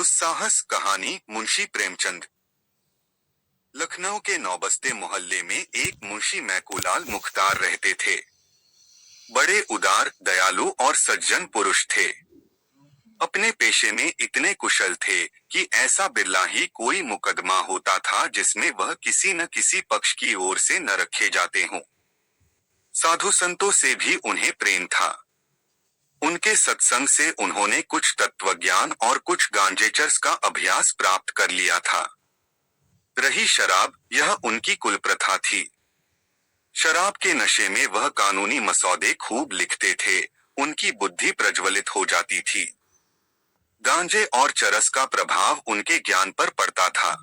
दुस्साहस कहानी मुंशी प्रेमचंद। लखनऊ के नौबस्ते मोहल्ले में एक मुंशी मैकूलाल मुख्तार रहते थे। बड़े उदार, दयालु और सज्जन पुरुष थे। अपने पेशे में इतने कुशल थे कि ऐसा बिरला ही कोई मुकदमा होता था जिसमें वह किसी न किसी पक्ष की ओर से न रखे जाते हों। साधु संतों से भी उन्हें प्रेम था। उनके सत्संग से उन्होंने कुछ तत्वज्ञान और कुछ गांजेचर्स का अभ्यास प्राप्त कर लिया था। रही शराब, यह उनकी कुल प्रथा थी। शराब के नशे में वह कानूनी मसौदे खूब लिखते थे, उनकी बुद्धि प्रज्वलित हो जाती थी। गांजे और चरस का प्रभाव उनके ज्ञान पर पड़ता था।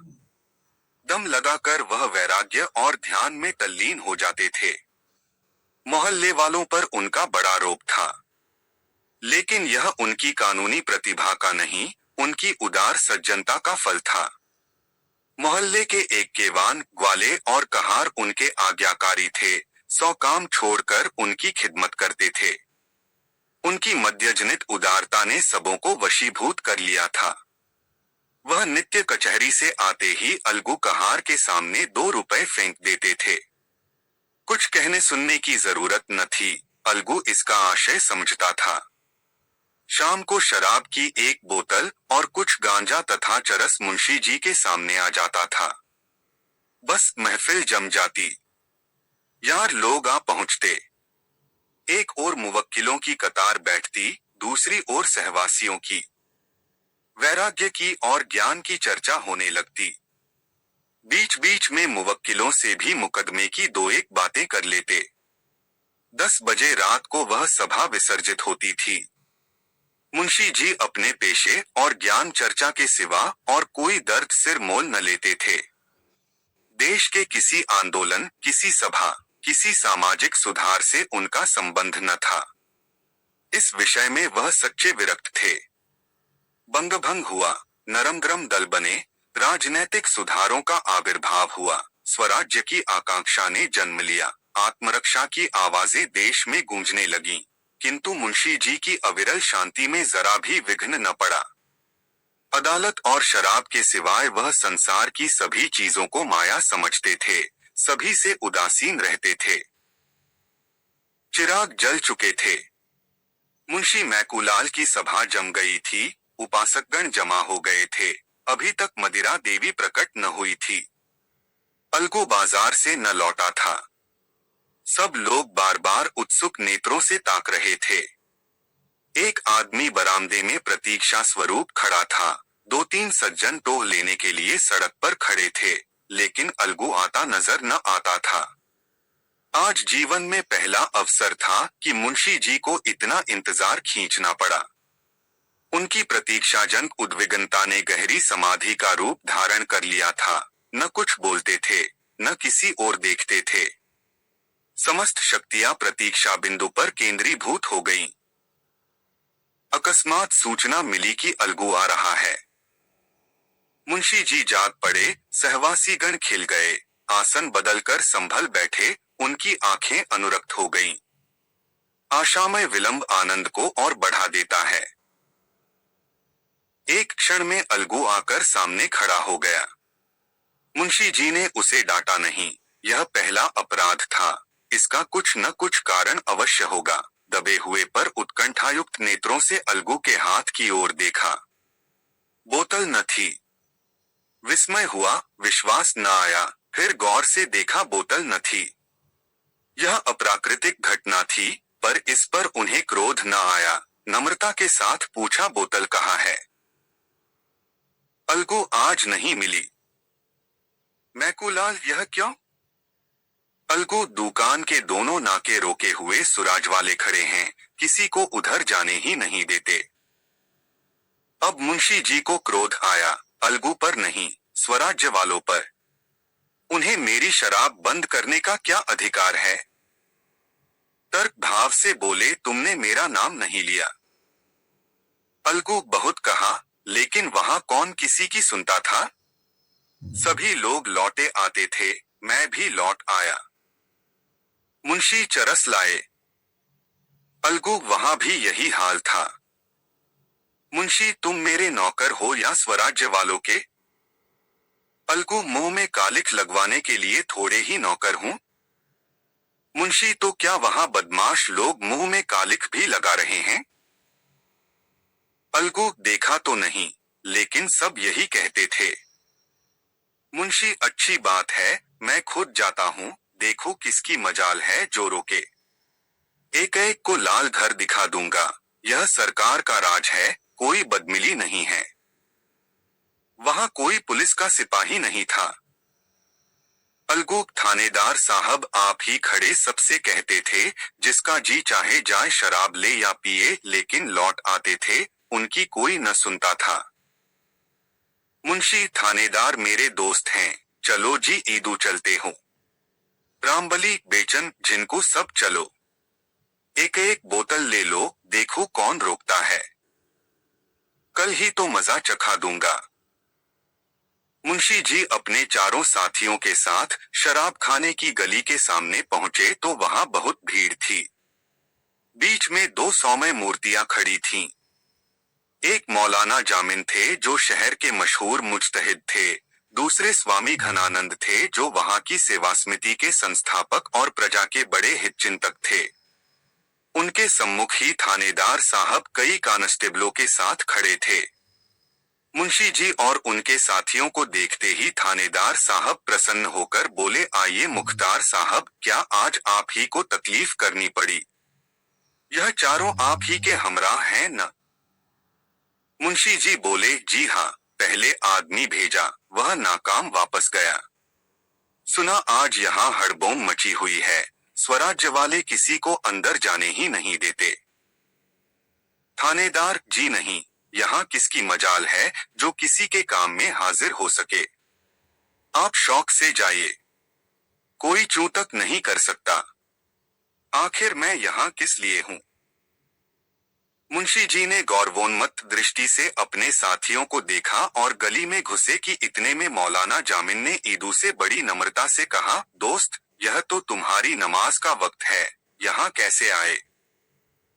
दम लगाकर वह वैराग्य और ध्यान में तल्लीन हो जाते थे। मोहल्ले वालों पर उनका बड़ा रोब था, लेकिन यह उनकी कानूनी प्रतिभा का नहीं, उनकी उदार सज्जनता का फल था। मोहल्ले के एक केवान, ग्वाले और कहार उनके आज्ञाकारी थे, 100 काम छोड़कर उनकी खिदमत करते थे। उनकी मध्यजनित उदारता ने सबों को वशीभूत कर लिया था। वह नित्य कचहरी से आते ही अलगू कहार के सामने 2 रुपए फेंक देते थे। कुछ कहने सुनने की जरूरत न थी, अलगू इसका आशय समझता था। शाम को शराब की एक बोतल और कुछ गांजा तथा चरस मुंशी जी के सामने आ जाता था। बस महफिल जम जाती। यार लोग आ पहुंचते। एक ओर मुवक्किलों की कतार बैठती, दूसरी ओर सहवासियों की। वैराग्य की और ज्ञान की चर्चा होने लगती। बीच बीच में मुवक्किलों से भी मुकदमे की 2-1 बातें कर लेते। 10 बजे रात को वह सभा विसर्जित होती थी। मुंशी जी अपने पेशे और ज्ञान चर्चा के सिवा और कोई दर्द सिर मोल न लेते थे। देश के किसी आंदोलन, किसी सभा, किसी सामाजिक सुधार से उनका संबंध न था। इस विषय में वह सच्चे विरक्त थे। बंगभंग हुआ, नरमगरम दल बने, राजनैतिक सुधारों का आविर्भाव हुआ, स्वराज्य की आकांक्षा ने जन्म लिया, आत्मरक्षा की आवाजें देश में गूंजने लगीं, किंतु मुंशी जी की अविरल शांति में जरा भी विघ्न न पड़ा। अदालत और शराब के सिवाय वह संसार की सभी चीजों को माया समझते थे, सभी से उदासीन रहते थे। चिराग जल चुके थे। मुंशी मैकूलाल की सभा जम गई थी, उपासकगण जमा हो गए थे, अभी तक मदिरा देवी प्रकट न हुई थी। अलगू बाजार से न लौटा था। सब लोग बार बार उत्सुक नेत्रों से ताक रहे थे। एक आदमी बरामदे में प्रतीक्षा स्वरूप खड़ा था। 2-3 सज्जन टोह लेने के लिए सड़क पर खड़े थे, लेकिन अलगू आता नजर न आता था। आज जीवन में पहला अवसर था कि मुंशी जी को इतना इंतजार खींचना पड़ा। उनकी प्रतीक्षाजनक उद्विग्नता ने गहरी समाधि का रूप धारण कर लिया था। न कुछ बोलते थे, न किसी ओर देखते थे। समस्त शक्तियां प्रतीक्षा बिंदु पर केंद्रीभूत हो गईं। अकस्मात सूचना मिली कि अलगू आ रहा है। मुंशी जी जाग पड़े, सहवासीगण खिल गए, आसन बदलकर संभल बैठे, उनकी आंखें अनुरक्त हो गईं। आशामय विलंब आनंद को और बढ़ा देता है। एक क्षण में अलगू आकर सामने खड़ा हो गया। मुंशी जी ने उसे डांटा नहीं, यह पहला अपराध था, इसका कुछ न कुछ कारण अवश्य होगा। दबे हुए पर उत्कंठायुक्त नेत्रों से अलगू के हाथ की ओर देखा। बोतल न थी। विस्मय हुआ, विश्वास न आया, फिर गौर से देखा, बोतल न थी। यह अप्राकृतिक घटना थी, पर इस पर उन्हें क्रोध न आया। नम्रता के साथ पूछा, बोतल कहाँ है? अलगू, आज नहीं मिली। मैकूलाल, यह क्यों? अलगू, दुकान के दोनों नाके रोके हुए सुराज वाले खड़े हैं, किसी को उधर जाने ही नहीं देते। अब मुंशी जी को क्रोध आया, अलगू पर नहीं, स्वराज्य वालों पर। उन्हें मेरी शराब बंद करने का क्या अधिकार है? तर्क भाव से बोले, तुमने मेरा नाम नहीं लिया। अलगू, बहुत कहा, लेकिन वहां कौन किसी की सुनता था? सभी लोग लौटे आते थे, मैं भी लौट आया। मुंशी चरस लाए। अलगू, वहां भी यही हाल था। मुंशी, तुम मेरे नौकर हो या स्वराज्य वालों के? अलगू, मुंह में कालिख लगवाने के लिए थोड़े ही नौकर हूं? मुंशी, तो क्या वहां बदमाश लोग मुंह में कालिख भी लगा रहे हैं? अलगू, देखा तो नहीं, लेकिन सब यही कहते थे। मुंशी, अच्छी बात है, मैं खुद जाता हूँ, देखो किसकी मजाल है जो रोके। एक एक को लाल घर दिखा दूंगा। यह सरकार का राज है, कोई बदमिली नहीं है। वहां कोई पुलिस का सिपाही नहीं था। अलगू, थानेदार साहब आप ही खड़े सबसे कहते थे, जिसका जी चाहे जाए शराब ले या पिए, लेकिन लौट आते थे, उनकी कोई न सुनता था। मुंशी, थानेदार मेरे दोस्त हैं, चलो जी ईदू चलते हो। रामबली, बेचन, जिनको सब चलो। एक एक बोतल ले लो, देखो कौन रोकता है। कल ही तो मजा चखा दूंगा। मुंशी जी अपने चारों साथियों के साथ शराब खाने की गली के सामने पहुंचे तो वहां बहुत भीड़ थी। बीच में दो सौम्य मूर्तियां खड़ी थीं। एक मौलाना जामिन थे जो शहर के मशहूर मुज्तहिद थे, दूसरे स्वामी घनानंद थे जो वहां की सेवा समिति के संस्थापक और प्रजा के बड़े हितचिंतक थे। उनके सम्मुख ही थानेदार साहब कई कांस्टेबलों के साथ खड़े थे। मुंशी जी और उनके साथियों को देखते ही थानेदार साहब प्रसन्न होकर बोले, आइए मुख्तार साहब, क्या आज आप ही को तकलीफ करनी पड़ी? यह चारों आप ही के हमराह हैं न? मुंशी जी बोले, जी हाँ, पहले आदमी भेजा, वह नाकाम वापस गया। सुना आज यहाँ हड़बोम मची हुई है, स्वराज्य वाले किसी को अंदर जाने ही नहीं देते। थानेदार, जी नहीं, यहाँ किसकी मजाल है जो किसी के काम में हाजिर हो सके। आप शौक से जाइए, कोई चूतक नहीं कर सकता। आखिर मैं यहाँ किस लिए हूँ? मुंशी जी ने गौरवोन्मत्त दृष्टि से अपने साथियों को देखा और गली में घुसे कि इतने में मौलाना जामिन ने ईदू से बड़ी नम्रता से कहा, दोस्त, यह तो तुम्हारी नमाज का वक्त है, यहाँ कैसे आए?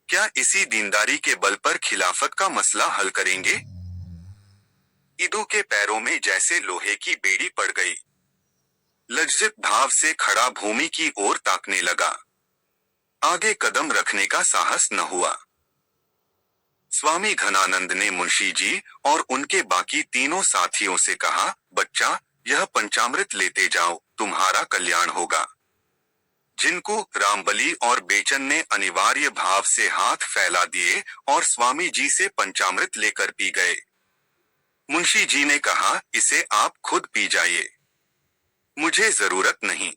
क्या इसी दीनदारी के बल पर खिलाफत का मसला हल करेंगे? ईदू के पैरों में जैसे लोहे की बेड़ी पड़ गई। लज्जित भाव से खड़ा भूमि की ओर ताकने लगा। आगे कदम रखने का साहस न हुआ। स्वामी घनानंद ने मुंशी जी और उनके बाकी तीनों साथियों से कहा, बच्चा, यह पंचामृत लेते जाओ, तुम्हारा कल्याण होगा। जिनको रामबली और बेचन ने अनिवार्य भाव से हाथ फैला दिए और स्वामी जी से पंचामृत लेकर पी गए। मुंशी जी ने कहा, इसे आप खुद पी जाइए, मुझे जरूरत नहीं।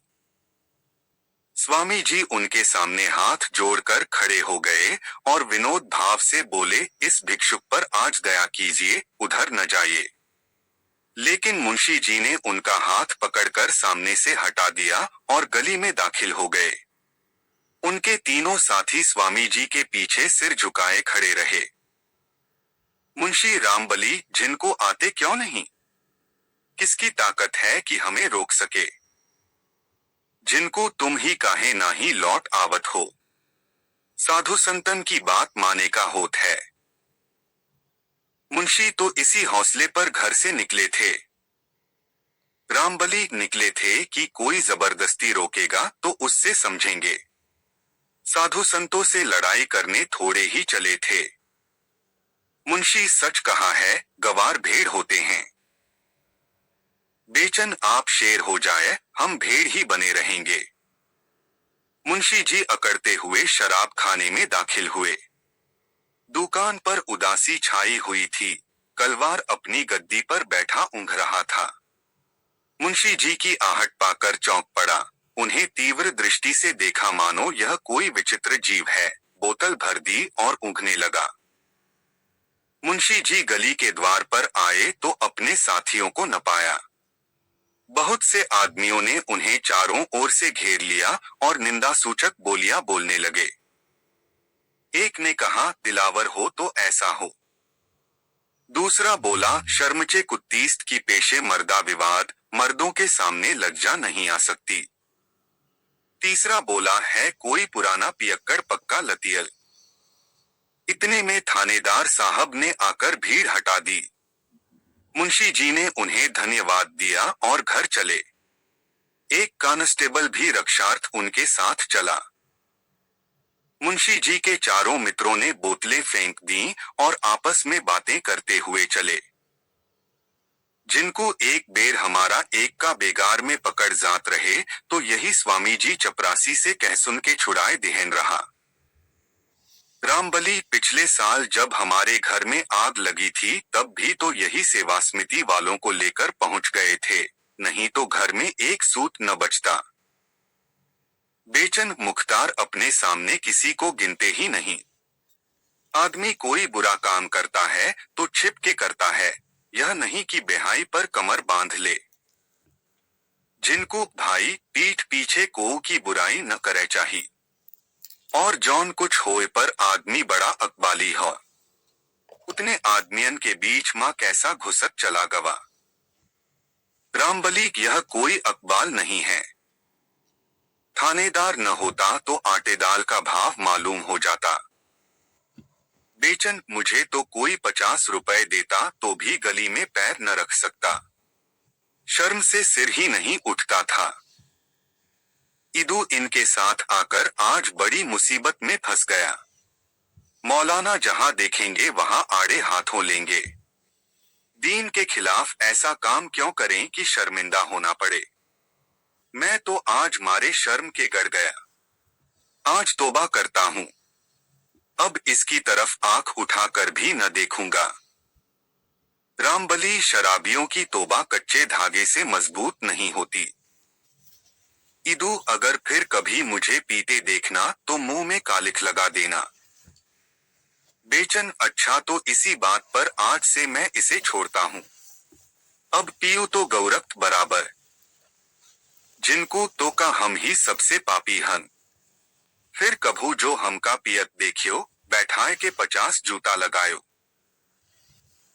स्वामी जी उनके सामने हाथ जोड़कर खड़े हो गए और विनोद भाव से बोले, इस भिक्षुक पर आज दया कीजिए, उधर न जाइए। लेकिन मुंशी जी ने उनका हाथ पकड़कर सामने से हटा दिया और गली में दाखिल हो गए। उनके तीनों साथी स्वामी जी के पीछे सिर झुकाए खड़े रहे। मुंशी रामबली, जिनको आते क्यों नहीं? किसकी ताकत है कि हमें रोक सके? जिनको तुम ही काहे ना ही लौट आवत हो। साधु संतन की बात माने का होत है। मुंशी तो इसी हौसले पर घर से निकले थे। रामबली निकले थे कि कोई जबरदस्ती रोकेगा तो उससे समझेंगे। साधु संतों से लड़ाई करने थोड़े ही चले थे। मुंशी सच कहा है, गवार भेड़ होते हैं। बेचन, आप शेर हो जाए, हम भेड़ ही बने रहेंगे। मुंशी जी अकड़ते हुए शराब खाने में दाखिल हुए। दुकान पर उदासी छाई हुई थी। कलवार अपनी गद्दी पर बैठा ऊँघ रहा था। मुंशी जी की आहट पाकर चौंक पड़ा। उन्हें तीव्र दृष्टि से देखा मानो यह कोई विचित्र जीव है। बोतल भर दी और ऊँघने लगा। मुंशी जी गली के द्वार पर आए तो अपने साथियों को न पाया। बहुत से आदमियों ने उन्हें चारों ओर से घेर लिया और निंदासूचक बोलियां बोलने लगे। एक ने कहा, दिलावर हो तो ऐसा हो। दूसरा बोला, शर्मचे कुत्तीस्त की पेशे मर्दा विवाद, मर्दों के सामने लज्जा नहीं आ सकती। तीसरा बोला, है कोई पुराना पियक्कड़ पक्का लतियल। इतने में थानेदार साहब ने आकर भीड़ हटा दी। मुंशी जी ने उन्हें धन्यवाद दिया और घर चले। एक कांस्टेबल भी रक्षार्थ उनके साथ चला। मुंशी जी के चारों मित्रों ने बोतलें फेंक दी और आपस में बातें करते हुए चले। जिनको एक बेर हमारा एक का बेगार में पकड़ जात रहे, तो यही स्वामी जी चपरासी से कह सुन के छुड़ाए देहन रहा। रामबली, पिछले साल जब हमारे घर में आग लगी थी तब भी तो यही सेवा समिति वालों को लेकर पहुंच गए थे, नहीं तो घर में एक सूत न बचता। बेचन मुख्तार अपने सामने किसी को गिनते ही नहीं। आदमी कोई बुरा काम करता है तो छिप के करता है, यह नहीं कि बेहाई पर कमर बांध ले। जिनको भाई पीठ पीछे को की बुराई न करे चाहिए, और जौन कुछ होए पर आदमी बड़ा अकबाली हो। उतने आदमियन के बीच मां कैसा घुसक चला गवा। रामबली, यह कोई अकबाल नहीं है। थानेदार न होता तो आटे दाल का भाव मालूम हो जाता। बेचन, मुझे तो कोई 50 रुपए देता तो भी गली में पैर न रख सकता। शर्म से सिर ही नहीं उठता था। इदू इनके साथ आकर आज बड़ी मुसीबत में फंस गया। मौलाना जहां देखेंगे वहां आड़े हाथों लेंगे। दीन के खिलाफ ऐसा काम क्यों करें कि शर्मिंदा होना पड़े। मैं तो आज मारे शर्म के गड़ गया। आज तौबा करता हूं। अब इसकी तरफ आंख उठाकर भी न देखूंगा। रामबली, शराबियों की तौबा कच्चे धागे से मजबूत नहीं होती। इदू, अगर फिर कभी मुझे पीते देखना तो मुंह में कालिख लगा देना। बेचन, अच्छा तो इसी बात पर आज से मैं इसे छोड़ता हूं। अब पीऊ तो गौरक्त बराबर। जिनको तो का हम ही सबसे पापी हन। फिर कभू जो हमका पियत देखियो, बैठाए के 50 जूता लगायो।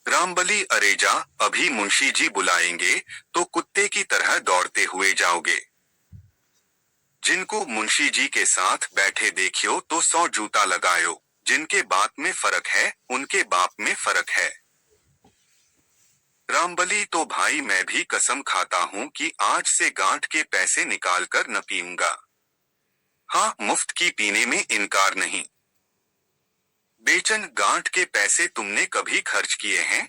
रामबली, अरे जा, अभी मुंशी जी बुलाएंगे तो कुत्ते की तरह दौड़ते हुए जाओगे। जिनको मुंशी जी के साथ बैठे देखियो तो 100 जूता लगायो। जिनके बात में फर्क है उनके बाप में फर्क है। रामबली, तो भाई मैं भी कसम खाता हूं कि आज से गांठ के पैसे निकाल कर न पीऊंगा। हाँ, मुफ्त की पीने में इनकार नहीं। बेचन, गांठ के पैसे तुमने कभी खर्च किए हैं?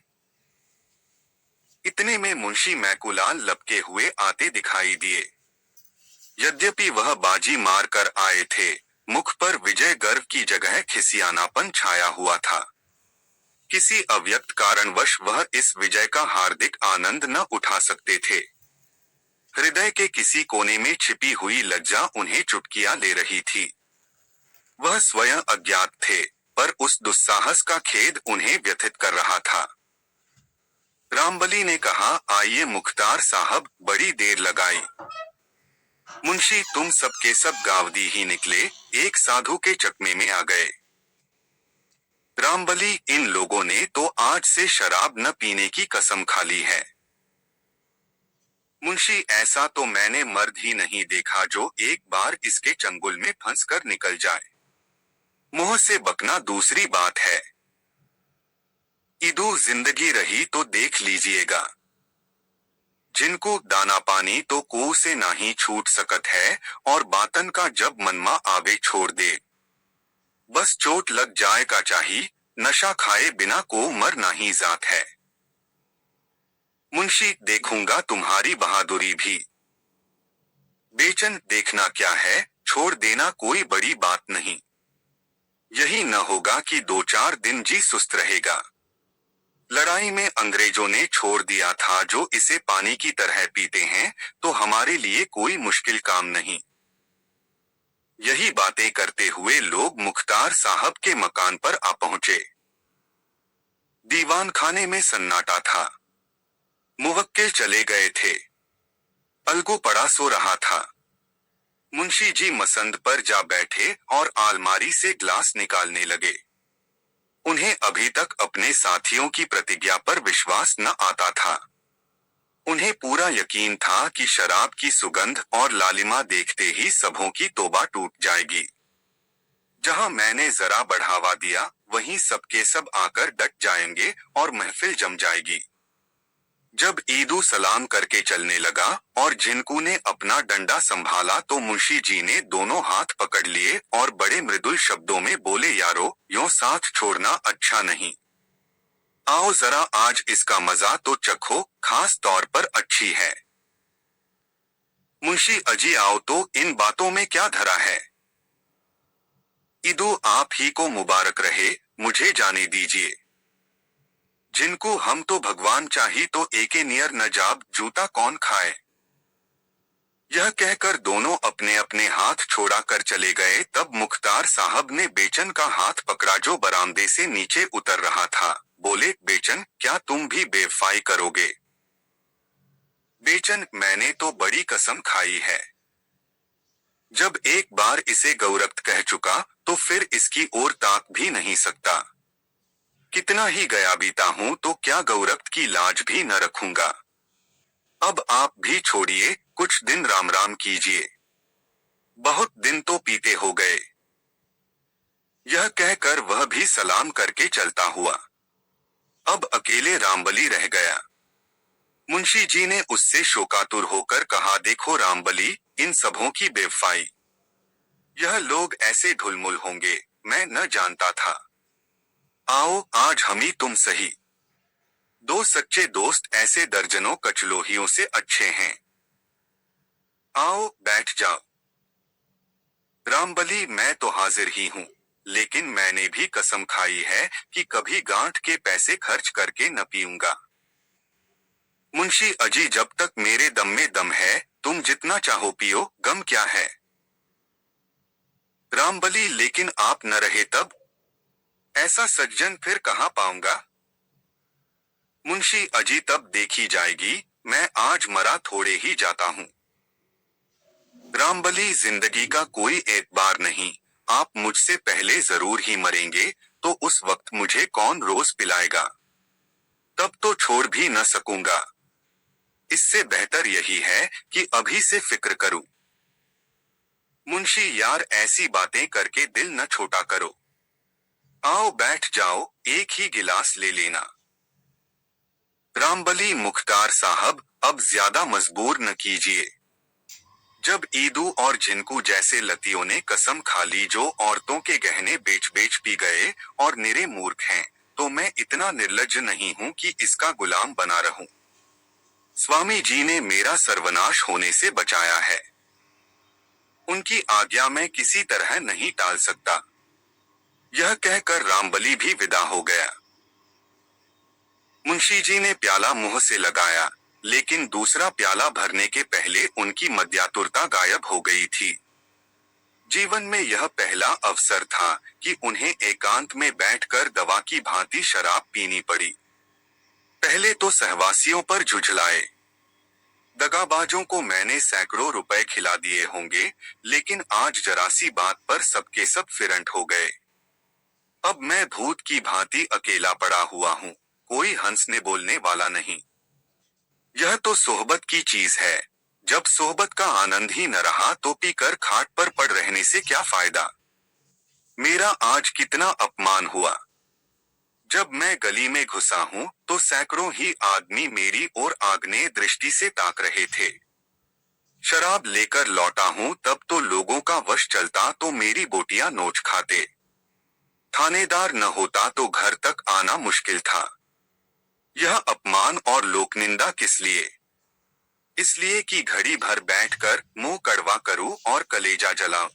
इतने में मुंशी मैकुलाल लपके हुए आते दिखाई दिए। यद्यपि वह बाजी मार कर आए थे, मुख पर विजय गर्व की जगह खिसियानापन छाया हुआ था। किसी अव्यक्त कारणवश वह इस विजय का हार्दिक आनंद न उठा सकते थे। हृदय के किसी कोने में छिपी हुई लज्जा उन्हें चुटकियां ले रही थी। वह स्वयं अज्ञात थे, पर उस दुस्साहस का खेद उन्हें व्यथित कर रहा था। रामबली ने कहा, आइए मुख्तार साहब, बड़ी देर लगाई। मुंशी, तुम सबके सब गावदी ही निकले, एक साधु के चकमे में आ गए। रामबली, इन लोगों ने तो आज से शराब न पीने की कसम खा ली है। मुंशी, ऐसा तो मैंने मर्द ही नहीं देखा जो एक बार इसके चंगुल में फंस कर निकल जाए। मुंह से बकना दूसरी बात है। इदू जिंदगी रही तो देख लीजिएगा। जिनको दाना पानी तो कुओं से ना ही छूट सकत है, और बातन का जब मनमा आवे छोड़ दे। बस चोट लग जाए का चाहिए, नशा खाए बिना को मर नहीं जात है। मुंशी, देखूंगा तुम्हारी बहादुरी भी। बेचन, देखना क्या है, छोड़ देना कोई बड़ी बात नहीं। यही न होगा कि 2-4 दिन जी सुस्त रहेगा। लड़ाई में अंग्रेजों ने छोड़ दिया था जो इसे पानी की तरह पीते हैं, तो हमारे लिए कोई मुश्किल काम नहीं। यही बातें करते हुए लोग मुख्तार साहब के मकान पर आ पहुंचे। दीवान खाने में सन्नाटा था। मुवक्किल चले गए थे। अलगू पड़ा सो रहा था। मुंशी जी मसंद पर जा बैठे और अलमारी से ग्लास निकालने लगे। उन्हें अभी तक अपने साथियों की प्रतिज्ञा पर विश्वास न आता था। उन्हें पूरा यकीन था कि शराब की सुगंध और लालिमा देखते ही सबों की तौबा टूट जाएगी। जहां मैंने जरा बढ़ावा दिया, वहीं सबके सब आकर डट जाएंगे और महफिल जम जाएगी। जब ईदू सलाम करके चलने लगा और झिनकू ने अपना डंडा संभाला तो मुंशी जी ने दोनों हाथ पकड़ लिए और बड़े मृदुल शब्दों में बोले, यारो, यूं साथ छोड़ना अच्छा नहीं। आओ जरा आज इसका मजा तो चखो, खास तौर पर अच्छी है। मुंशी अजी, आओ तो, इन बातों में क्या धरा है? ईदू आप ही को मुबारक रहे, मुझे जाने दीजिए। जिनको हम तो भगवान चाही तो एके नियर न जाब, जूता कौन खाए। यह कहकर दोनों अपने अपने हाथ छोड़ा कर चले गए। तब मुख्तार साहब ने बेचन का हाथ पकड़ा जो बरामदे से नीचे उतर रहा था। बोले, बेचन, क्या तुम भी बेवफाई करोगे? बेचन, मैंने तो बड़ी कसम खाई है। जब एक बार इसे गौरक्त कह चुका तो फिर इसकी ओर ताक भी नहीं सकता। कितना ही गया बीता हूं तो क्या गौरक्त की लाज भी न रखूंगा। अब आप भी छोड़िए, कुछ दिन राम राम कीजिए। बहुत दिन तो पीते हो गए। यह कहकर वह भी सलाम करके चलता हुआ अब अकेले रामबली रह गया। मुंशी जी ने उससे शोकातुर होकर कहा, देखो रामबली, इन सबों की बेवफाई। यह लोग ऐसे ढुलमुल होंगे, मैं न जानता था। आओ आज हम ही तुम सही। दो सच्चे दोस्त ऐसे दर्जनों कचलोहियों से अच्छे हैं। आओ बैठ जाओ। रामबली, मैं तो हाजिर ही हूँ, लेकिन मैंने भी कसम खाई है कि कभी गांठ के पैसे खर्च करके न पीऊंगा। मुंशी अजी, जब तक मेरे दम में दम है, तुम जितना चाहो पियो, गम क्या है। रामबली, लेकिन आप न रहे तब? ऐसा सज्जन फिर कहाँ पाऊंगा। मुंशी अजी, तब देखी जाएगी, मैं आज मरा थोड़े ही जाता हूँ। रामबली, जिंदगी का कोई एतबार नहीं, आप मुझसे पहले जरूर ही मरेंगे, तो उस वक्त मुझे कौन रोज पिलाएगा। तब तो छोड़ भी न सकूंगा। इससे बेहतर यही है कि अभी से फिक्र करूं। मुंशी, यार ऐसी बातें करके दिल न छोटा करो। आओ बैठ जाओ, एक ही गिलास ले लेना। रामबली, मुख्तार साहब, अब ज्यादा मजबूर न कीजिए। जब ईदू और झिनकू जैसे लतियों ने कसम खा ली जो औरतों के गहने बेच बेच पी गए और निरे मूर्ख हैं, तो मैं इतना निर्लज्ज नहीं हूं कि इसका गुलाम बना रहूं। स्वामी जी ने मेरा सर्वनाश होने से बचाया है। उनकी आज्ञा मैं किसी तरह नहीं टाल सकता। यह कहकर रामबली भी विदा हो गया। मुंशी जी ने प्याला मुंह से लगाया, लेकिन दूसरा प्याला भरने के पहले उनकी मद्यातुरता गायब हो गई थी। जीवन में यह पहला अवसर था कि उन्हें एकांत में बैठकर दवा की भांति शराब पीनी पड़ी। पहले तो सहवासियों पर झुझलाए। दगाबाजों को मैंने सैकड़ों रुपए खिला दिए होंगे, लेकिन आज जरासी बात पर सबके सब फिरंट हो गए। अब मैं भूत की भांति अकेला पड़ा हुआ हूँ, कोई हंसने बोलने वाला नहीं। यह तो सोहबत की चीज है। जब सोहबत का आनंद ही न रहा तो पीकर खाट पर पड़ रहने से क्या फायदा। मेरा आज कितना अपमान हुआ। जब मैं गली में घुसा हूँ तो सैकड़ों ही आदमी मेरी ओर आग्नेय दृष्टि से ताक रहे थे। शराब लेकर लौटा हूँ तब तो लोगों का वश चलता तो मेरी बोटियां नोच खाते। थानेदार न होता तो घर तक आना मुश्किल था। यह अपमान और लोकनिंदा किस लिए? इसलिए कि घड़ी भर बैठकर मुंह कड़वा करूं और कलेजा जलाऊं।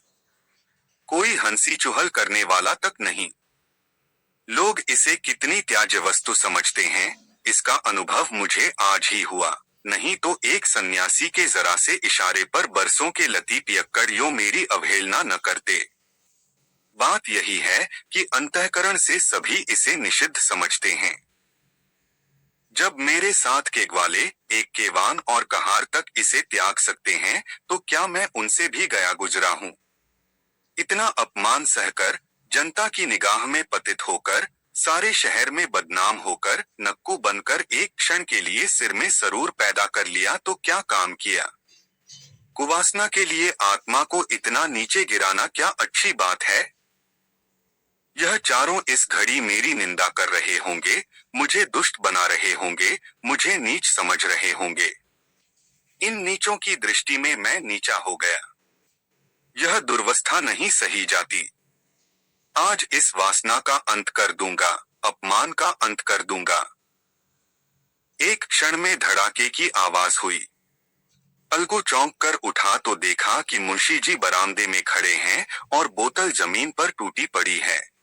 कोई हंसी चुहल करने वाला तक नहीं। लोग इसे कितनी त्याज्य वस्तु समझते हैं, इसका अनुभव मुझे आज ही हुआ, नहीं तो एक सन्यासी के जरा से इशारे पर बरसों के लती पियक्कड़ यूं मेरी अवहेलना न करते। बात यही है कि अंतःकरण से सभी इसे निषिद्ध समझते हैं। जब मेरे साथ के ग्वाले, एक केवान और कहार तक इसे त्याग सकते हैं, तो क्या मैं उनसे भी गया गुजरा हूं? इतना अपमान सहकर, जनता की निगाह में पतित होकर, सारे शहर में बदनाम होकर, नक्कू बनकर एक क्षण के लिए सिर में सरूर पैदा कर लिया तो क्या काम किया? कुवासना के लिए आत्मा को इतना नीचे गिराना क्या अच्छी बात है? यह चारों इस घड़ी मेरी निंदा कर रहे होंगे, मुझे दुष्ट बना रहे होंगे, मुझे नीच समझ रहे होंगे। इन नीचों की दृष्टि में मैं नीचा हो गया। यह दुर्वस्था नहीं सही जाती। आज इस वासना का अंत कर दूंगा, अपमान का अंत कर दूंगा। एक क्षण में धड़ाके की आवाज हुई। अलगू चौंक कर उठा तो देखा कि मुंशी जी बरामदे में खड़े हैं और बोतल जमीन पर टूटी पड़ी है।